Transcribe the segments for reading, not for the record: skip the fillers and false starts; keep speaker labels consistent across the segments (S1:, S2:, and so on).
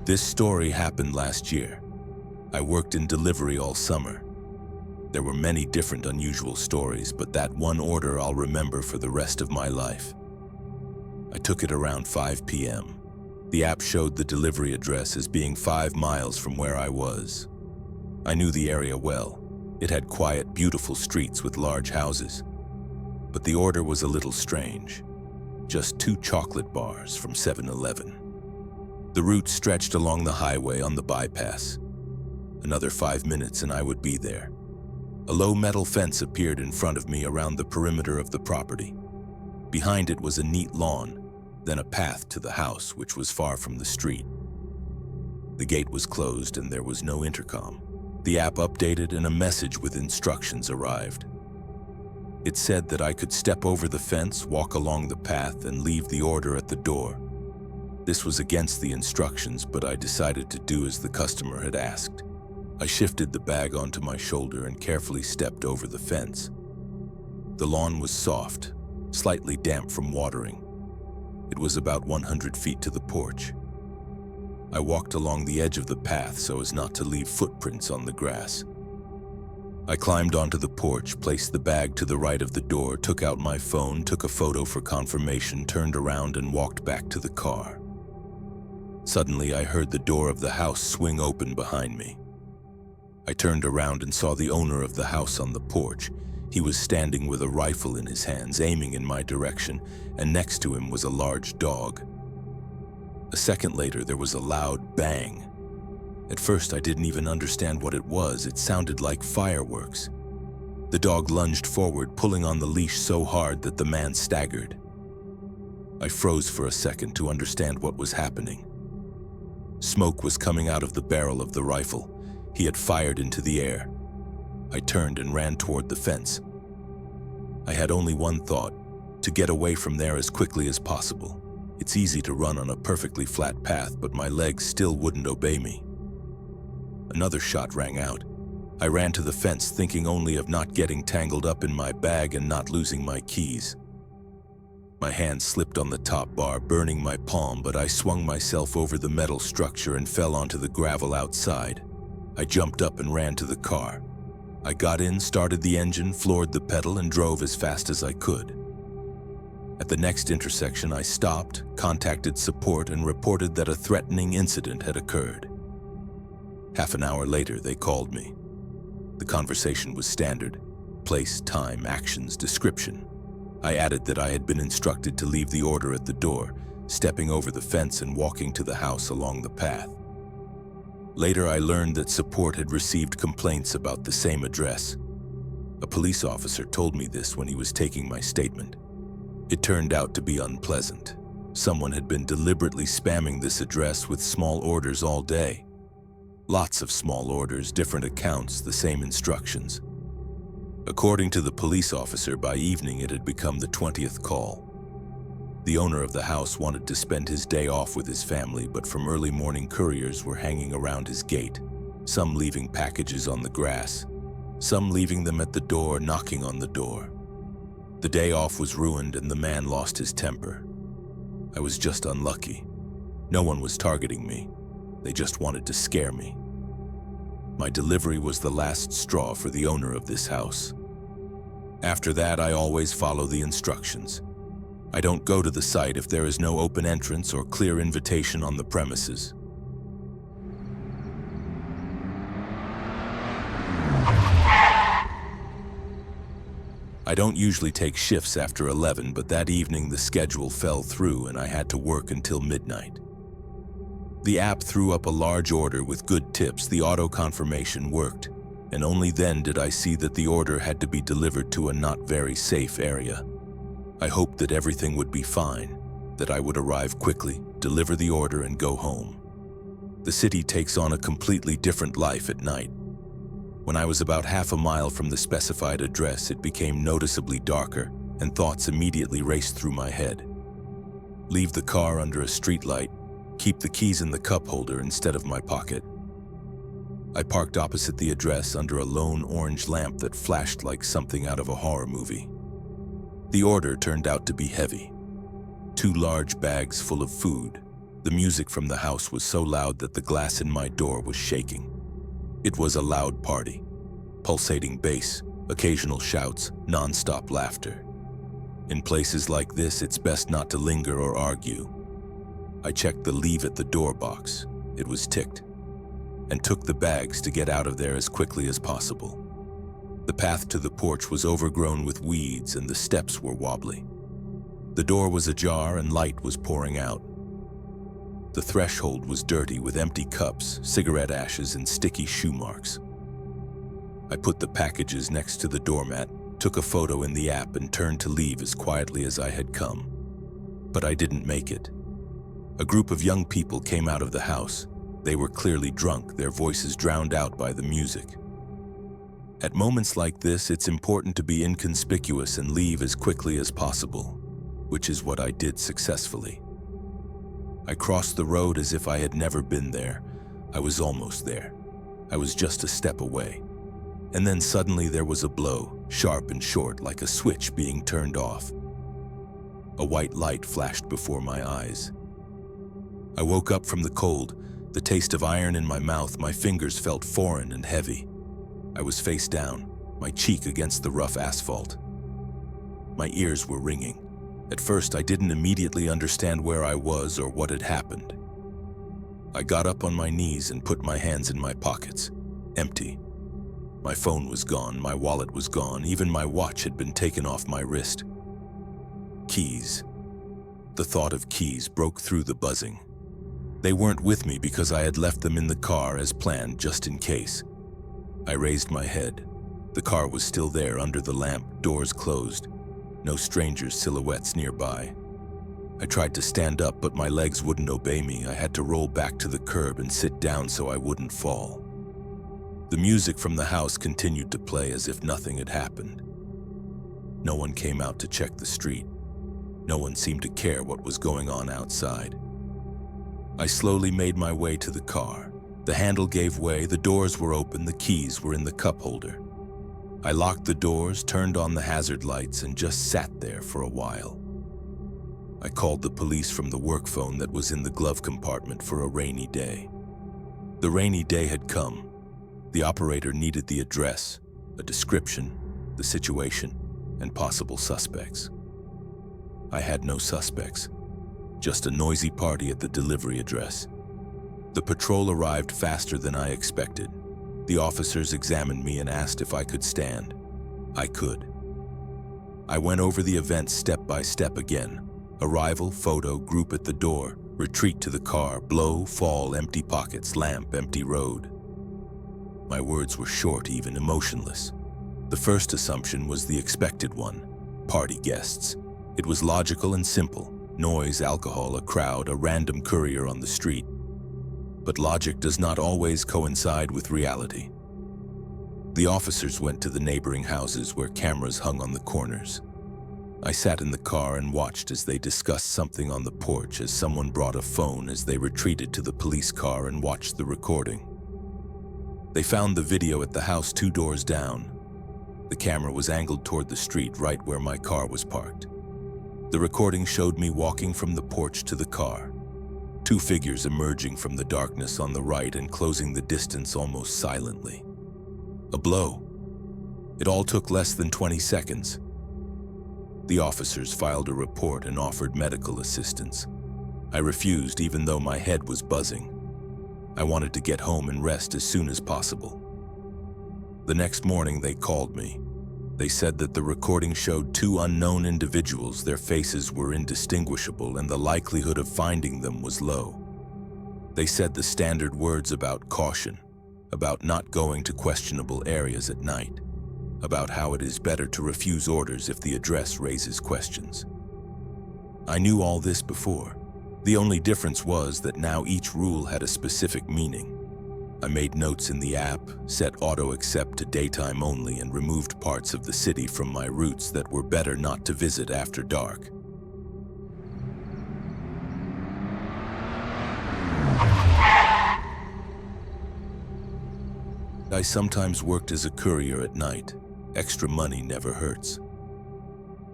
S1: This story happened last year. I worked in delivery all summer. There were many different unusual stories, but that one order I'll remember for the rest of my life. I took it around 5 p.m. The app showed the delivery address as being 5 miles from where I was. I knew the area well. It had quiet, beautiful streets with large houses. But the order was a little strange. Just 2 chocolate bars from 7-Eleven. The route stretched along the highway on the bypass. Another 5 minutes and I would be there. A low metal fence appeared in front of me around the perimeter of the property. Behind it was a neat lawn, then a path to the house, which was far from the street. The gate was closed and there was no intercom. The app updated and a message with instructions arrived. It said that I could step over the fence, walk along the path, and leave the order at the door. This was against the instructions, but I decided to do as the customer had asked. I shifted the bag onto my shoulder and carefully stepped over the fence. The lawn was soft, slightly damp from watering. It was about 100 feet to the porch. I walked along the edge of the path so as not to leave footprints on the grass. I climbed onto the porch, placed the bag to the right of the door, took out my phone, took a photo for confirmation, turned around and walked back to the car. Suddenly, I heard the door of the house swing open behind me. I turned around and saw the owner of the house on the porch. He was standing with a rifle in his hands, aiming in my direction, and next to him was a large dog. A second later, there was a loud bang. At first, I didn't even understand what it was. It sounded like fireworks. The dog lunged forward, pulling on the leash so hard that the man staggered. I froze for a second to understand what was happening. Smoke was coming out of the barrel of the rifle. He had fired into the air. I turned and ran toward the fence. I had only one thought: to get away from there as quickly as possible. It's easy to run on a perfectly flat path, but my legs still wouldn't obey me. Another shot rang out. I ran to the fence, thinking only of not getting tangled up in my bag and not losing my keys. My hand slipped on the top bar, burning my palm, but I swung myself over the metal structure and fell onto the gravel outside. I jumped up and ran to the car. I got in, started the engine, floored the pedal, and drove as fast as I could. At the next intersection, I stopped, contacted support, and reported that a threatening incident had occurred. Half an hour later, they called me. The conversation was standard: place, time, actions, description. I added that I had been instructed to leave the order at the door, stepping over the fence and walking to the house along the path. Later, I learned that support had received complaints about the same address. A police officer told me this when he was taking my statement. It turned out to be unpleasant. Someone had been deliberately spamming this address with small orders all day. Lots of small orders, different accounts, the same instructions. According to the police officer, by evening it had become the 20th call. The owner of the house wanted to spend his day off with his family, but from early morning couriers were hanging around his gate, some leaving packages on the grass, some leaving them at the door, knocking on the door. The day off was ruined and the man lost his temper. I was just unlucky. No one was targeting me. They just wanted to scare me. My delivery was the last straw for the owner of this house. After that, I always follow the instructions. I don't go to the site if there is no open entrance or clear invitation on the premises. I don't usually take shifts after 11, but that evening the schedule fell through and I had to work until midnight. The app threw up a large order with good tips. The auto confirmation worked, and only then did I see that the order had to be delivered to a not very safe area. I hoped that everything would be fine, that I would arrive quickly, deliver the order, and go home. The city takes on a completely different life at night. When I was about half a mile from the specified address, it became noticeably darker, and thoughts immediately raced through my head. Leave the car under a streetlight, keep the keys in the cup holder instead of my pocket. I parked opposite the address under a lone orange lamp that flashed like something out of a horror movie. The order turned out to be heavy. 2 large bags full of food, The music from the house was so loud that the glass in my door was shaking. It was a loud party. Pulsating bass, occasional shouts, non-stop laughter. In places like this, it's best not to linger or argue. I checked the leave at the door box. It was ticked, and took the bags to get out of there as quickly as possible. The path to the porch was overgrown with weeds and the steps were wobbly. The door was ajar and light was pouring out. The threshold was dirty with empty cups, cigarette ashes, and sticky shoe marks. I put the packages next to the doormat, took a photo in the app, and turned to leave as quietly as I had come. But I didn't make it. A group of young people came out of the house. They were clearly drunk, their voices drowned out by the music. At moments like this, it's important to be inconspicuous and leave as quickly as possible, which is what I did successfully. I crossed the road as if I had never been there. I was almost there. I was just a step away. And then suddenly there was a blow, sharp and short, like a switch being turned off. A white light flashed before my eyes. I woke up from the cold, the taste of iron in my mouth. My fingers felt foreign and heavy. I was face down, my cheek against the rough asphalt. My ears were ringing. At first, I didn't immediately understand where I was or what had happened. I got up on my knees and put my hands in my pockets. Empty. My phone was gone, my wallet was gone, even my watch had been taken off my wrist. Keys. The thought of keys broke through the buzzing. They weren't with me because I had left them in the car as planned, just in case. I raised my head. The car was still there under the lamp, doors closed. No strangers' silhouettes nearby. I tried to stand up, but my legs wouldn't obey me. I had to roll back to the curb and sit down so I wouldn't fall. The music from the house continued to play as if nothing had happened. No one came out to check the street. No one seemed to care what was going on outside. I slowly made my way to the car. The handle gave way, the doors were open, the keys were in the cup holder. I locked the doors, turned on the hazard lights, and just sat there for a while. I called the police from the work phone that was in the glove compartment for a rainy day. The rainy day had come. The operator needed the address, a description, the situation, and possible suspects. I had no suspects, just a noisy party at the delivery address. The patrol arrived faster than I expected. The officers examined me and asked if I could stand. I could. I went over the events step by step again. Arrival, photo, group at the door, retreat to the car, blow, fall, empty pockets, lamp, empty road. My words were short, even emotionless. The first assumption was the expected one: party guests. It was logical and simple: noise, alcohol, a crowd, a random courier on the street. But logic does not always coincide with reality. The officers went to the neighboring houses where cameras hung on the corners. I sat in the car and watched as they discussed something on the porch, as someone brought a phone as they retreated to the police car and watched the recording. They found the video at the house 2 doors down. The camera was angled toward the street right where my car was parked. The recording showed me walking from the porch to the car. 2 figures emerging from the darkness on the right and closing the distance almost silently. A blow. It all took less than 20 seconds. The officers filed a report and offered medical assistance. I refused, even though my head was buzzing. I wanted to get home and rest as soon as possible. The next morning they called me. They said that the recording showed 2 unknown individuals. Their faces were indistinguishable and the likelihood of finding them was low. They said the standard words about caution, about not going to questionable areas at night, about how it is better to refuse orders if the address raises questions. I knew all this before. The only difference was that now each rule had a specific meaning. I made notes in the app, set auto-accept to daytime only, and removed parts of the city from my routes that were better not to visit after dark. I sometimes worked as a courier at night. Extra money never hurts.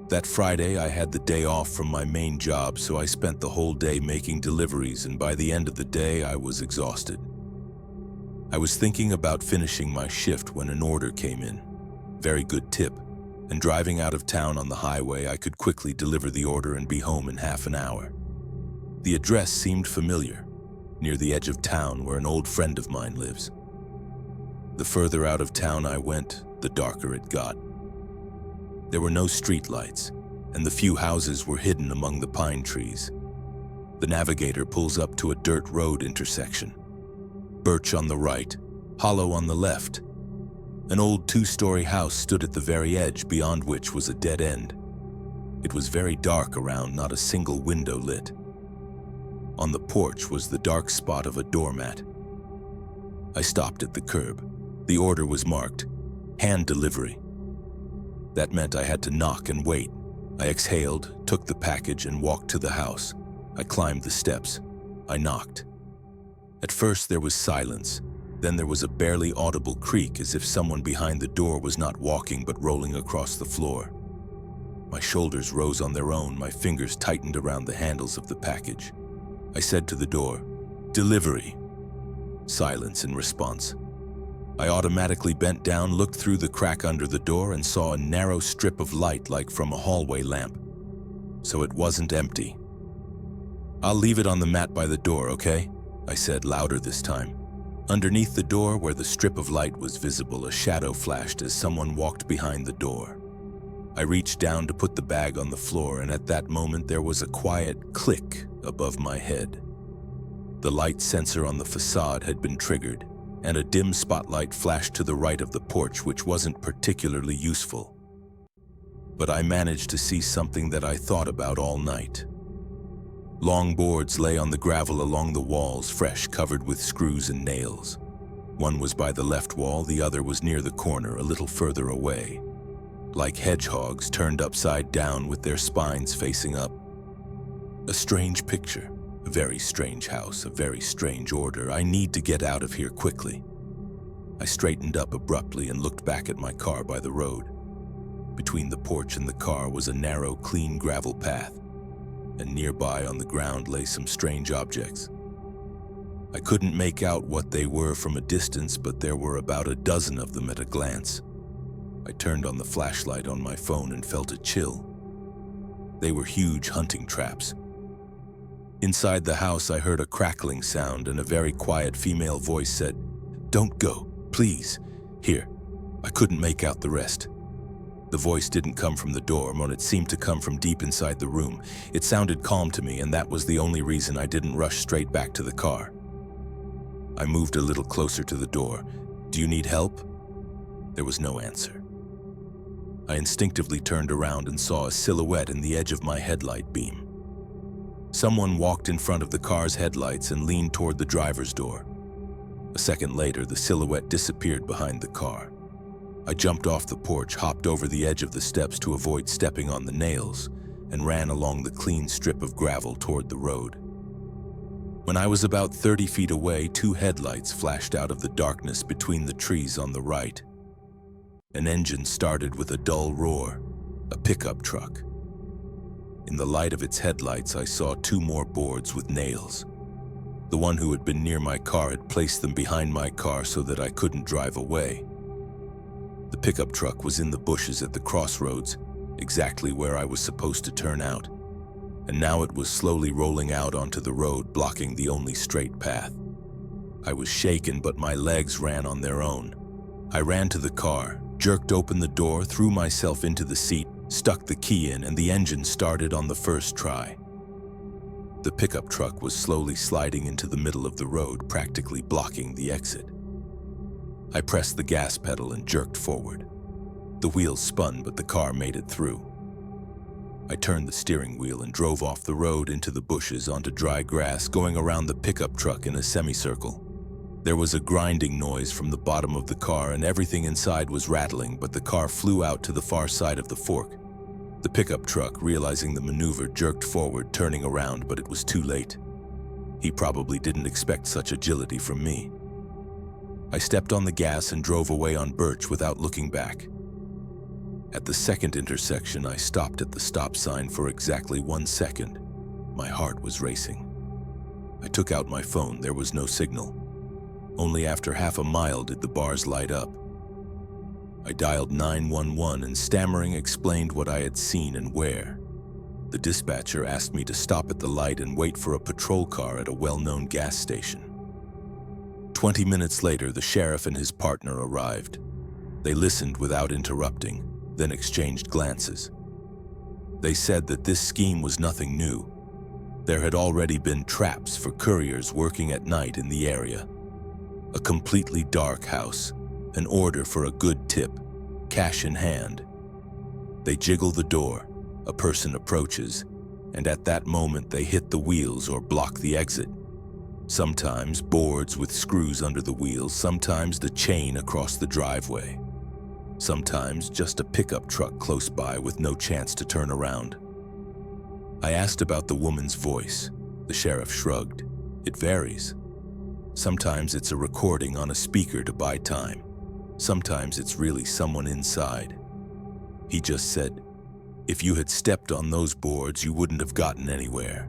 S1: That Friday, I had the day off from my main job, so I spent the whole day making deliveries, and by the end of the day, I was exhausted. I was thinking about finishing my shift when an order came in. Very good tip, and driving out of town on the highway, I could quickly deliver the order and be home in half an hour. The address seemed familiar, near the edge of town where an old friend of mine lives. The further out of town I went, the darker it got. There were no street lights, and the few houses were hidden among the pine trees. The navigator pulls up to a dirt road intersection. Birch on the right, hollow on the left. An old two-story house stood at the very edge, beyond which was a dead end. It was very dark around, not a single window lit. On the porch was the dark spot of a doormat. I stopped at the curb. The order was marked, hand delivery. That meant I had to knock and wait. I exhaled, took the package, and walked to the house. I climbed the steps. I knocked. At first there was silence. Then there was a barely audible creak, as if someone behind the door was not walking but rolling across the floor. My shoulders rose on their own, my fingers tightened around the handles of the package. I said to the door, "Delivery." Silence in response. I automatically bent down, looked through the crack under the door, and saw a narrow strip of light like from a hallway lamp. So it wasn't empty. "I'll leave it on the mat by the door, okay?" I said, louder this time. Underneath the door, where the strip of light was visible, a shadow flashed as someone walked behind the door. I reached down to put the bag on the floor, and at that moment there was a quiet click above my head. The light sensor on the facade had been triggered, and a dim spotlight flashed to the right of the porch, which wasn't particularly useful. But I managed to see something that I thought about all night. Long boards lay on the gravel along the walls, fresh, covered with screws and nails. One was by the left wall, the other was near the corner, a little further away. Like hedgehogs turned upside down with their spines facing up. A strange picture, a very strange house, a very strange order. I need to get out of here quickly. I straightened up abruptly and looked back at my car by the road. Between the porch and the car was a narrow, clean gravel path, and nearby on the ground lay some strange objects. I couldn't make out what they were from a distance, but there were about a dozen of them at a glance. I turned on the flashlight on my phone and felt a chill. They were huge hunting traps. Inside the house, I heard a crackling sound, and a very quiet female voice said, "Don't go, please. Here." I couldn't make out the rest. The voice didn't come from the door, but it seemed to come from deep inside the room. It sounded calm to me, and that was the only reason I didn't rush straight back to the car. I moved a little closer to the door. "Do you need help?" There was no answer. I instinctively turned around and saw a silhouette in the edge of my headlight beam. Someone walked in front of the car's headlights and leaned toward the driver's door. A second later, the silhouette disappeared behind the car. I jumped off the porch, hopped over the edge of the steps to avoid stepping on the nails, and ran along the clean strip of gravel toward the road. When I was about 30 feet away, two headlights flashed out of the darkness between the trees on the right. An engine started with a dull roar, a pickup truck. In the light of its headlights, I saw two more boards with nails. The one who had been near my car had placed them behind my car so that I couldn't drive away. The pickup truck was in the bushes at the crossroads, exactly where I was supposed to turn out, and now it was slowly rolling out onto the road, blocking the only straight path. I was shaken, but my legs ran on their own. I ran to the car, jerked open the door, threw myself into the seat, stuck the key in, and the engine started on the first try. The pickup truck was slowly sliding into the middle of the road, practically blocking the exit. I pressed the gas pedal and jerked forward. The wheels spun, but the car made it through. I turned the steering wheel and drove off the road into the bushes onto dry grass, going around the pickup truck in a semicircle. There was a grinding noise from the bottom of the car, and everything inside was rattling, but the car flew out to the far side of the fork. The pickup truck, realizing the maneuver, jerked forward, turning around, but it was too late. He probably didn't expect such agility from me. I stepped on the gas and drove away on Birch without looking back. At the second intersection, I stopped at the stop sign for exactly 1 second. My heart was racing. I took out my phone. There was no signal. Only after half a mile did the bars light up. I dialed 911 and stammering explained what I had seen and where. The dispatcher asked me to stop at the light and wait for a patrol car at a well-known gas station. 20 minutes later, the sheriff and his partner arrived. They listened without interrupting, then exchanged glances. They said that this scheme was nothing new. There had already been traps for couriers working at night in the area. A completely dark house, an order for a good tip, cash in hand. They jiggle the door, a person approaches, and at that moment they hit the wheels or block the exit. Sometimes boards with screws under the wheels, sometimes the chain across the driveway. Sometimes just a pickup truck close by with no chance to turn around. I asked about the woman's voice. The sheriff shrugged. It varies. Sometimes it's a recording on a speaker to buy time. Sometimes it's really someone inside. He just said, "If you had stepped on those boards, you wouldn't have gotten anywhere."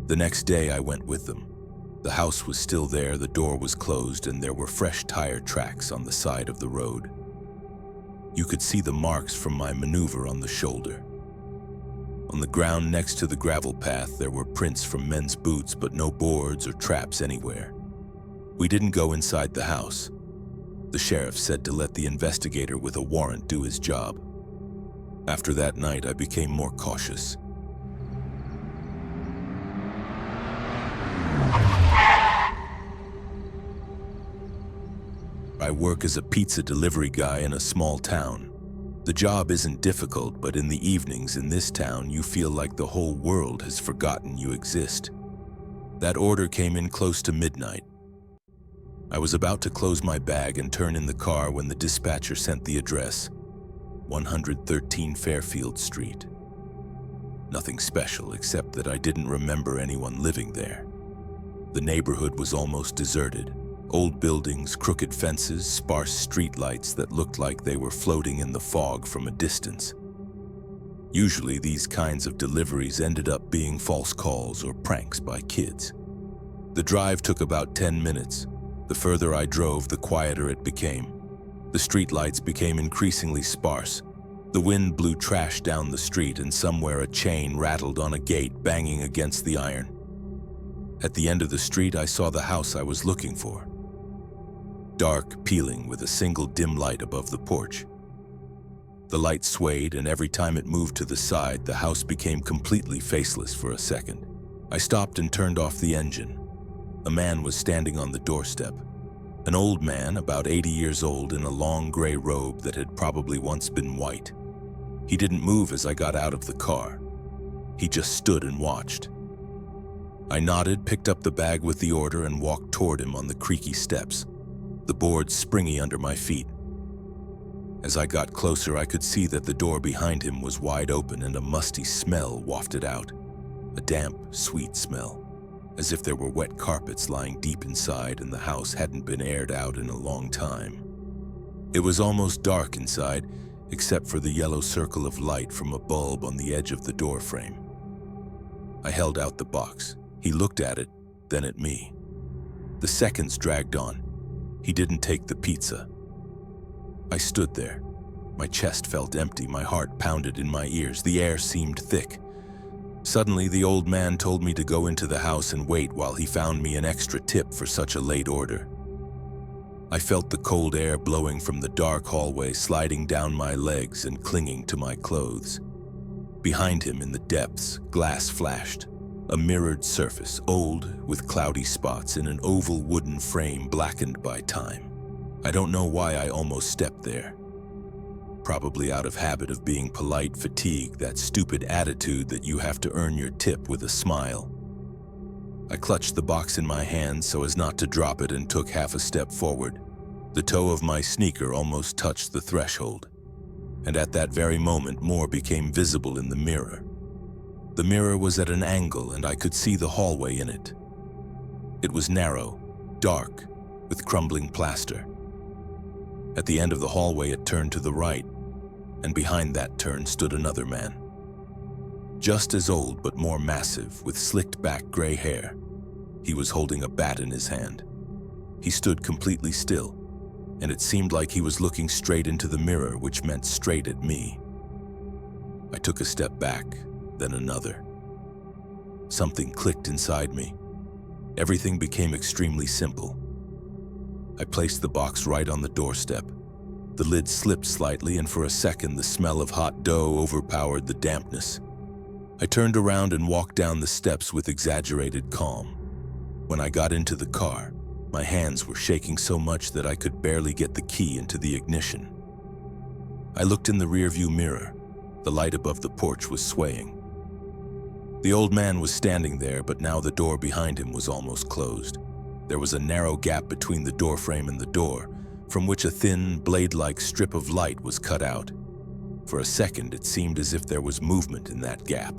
S1: The next day I went with them. The house was still there, the door was closed, and there were fresh tire tracks on the side of the road. You could see the marks from my maneuver on the shoulder. On the ground next to the gravel path, there were prints from men's boots, but no boards or traps anywhere. We didn't go inside the house. The sheriff said to let the investigator with a warrant do his job. After that night, I became more cautious. I work as a pizza delivery guy in a small town. The job isn't difficult, but in the evenings in this town, you feel like the whole world has forgotten you exist. That order came in close to midnight. I was about to close my bag and turn in the car when the dispatcher sent the address, 113 Fairfield Street. Nothing special, except that I didn't remember anyone living there. The neighborhood was almost deserted. Old buildings, crooked fences, sparse streetlights that looked like they were floating in the fog from a distance. Usually these kinds of deliveries ended up being false calls or pranks by kids. The drive took about 10 minutes. The further I drove, the quieter it became. The streetlights became increasingly sparse. The wind blew trash down the street, and somewhere a chain rattled on a gate, banging against the iron. At the end of the street, I saw the house I was looking for. Dark, peeling, with a single dim light above the porch. The light swayed, and every time it moved to the side, the house became completely faceless for a second. I stopped and turned off the engine. A man was standing on the doorstep. An old man, about 80 years old, in a long gray robe that had probably once been white. He didn't move as I got out of the car. He just stood and watched. I nodded, picked up the bag with the order, and walked toward him on the creaky steps, the boards springy under my feet. As I got closer, I could see that the door behind him was wide open and a musty smell wafted out. A damp, sweet smell, as if there were wet carpets lying deep inside and the house hadn't been aired out in a long time. It was almost dark inside, except for the yellow circle of light from a bulb on the edge of the door frame. I held out the box. He looked at it, then at me. The seconds dragged on. He didn't take the pizza. I stood there. My chest felt empty, my heart pounded in my ears, the air seemed thick. Suddenly, the old man told me to go into the house and wait while he found me an extra tip for such a late order. I felt the cold air blowing from the dark hallway, sliding down my legs and clinging to my clothes. Behind him in the depths, glass flashed. A mirrored surface, old, with cloudy spots, in an oval wooden frame blackened by time. I don't know why I almost stepped there. Probably out of habit of being polite, fatigue, that stupid attitude that you have to earn your tip with a smile. I clutched the box in my hand so as not to drop it and took half a step forward. The toe of my sneaker almost touched the threshold. And at that very moment, more became visible in the mirror. The mirror was at an angle, and I could see the hallway in it. It was narrow, dark, with crumbling plaster. At the end of the hallway, it turned to the right. and behind that turn stood another man. Just as old but more massive, with slicked back gray hair. He was holding a bat in his hand. He stood completely still, and it seemed like he was looking straight into the mirror, which meant straight at me. I took a step back, then another. Something clicked inside me. Everything became extremely simple. I placed the box right on the doorstep. The lid slipped slightly, and for a second the smell of hot dough overpowered the dampness. I turned around and walked down the steps with exaggerated calm. When I got into the car, my hands were shaking so much that I could barely get the key into the ignition. I looked in the rearview mirror. The light above the porch was swaying. The old man was standing there, but now the door behind him was almost closed. There was a narrow gap between the doorframe and the door, from which a thin, blade-like strip of light was cut out. For a second, it seemed as if there was movement in that gap.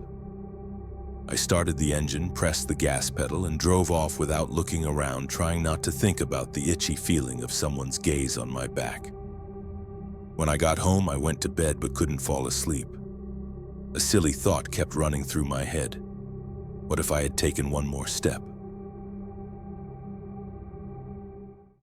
S1: I started the engine, pressed the gas pedal, and drove off without looking around, trying not to think about the itchy feeling of someone's gaze on my back. When I got home, I went to bed but couldn't fall asleep. A silly thought kept running through my head. What if I had taken one more step?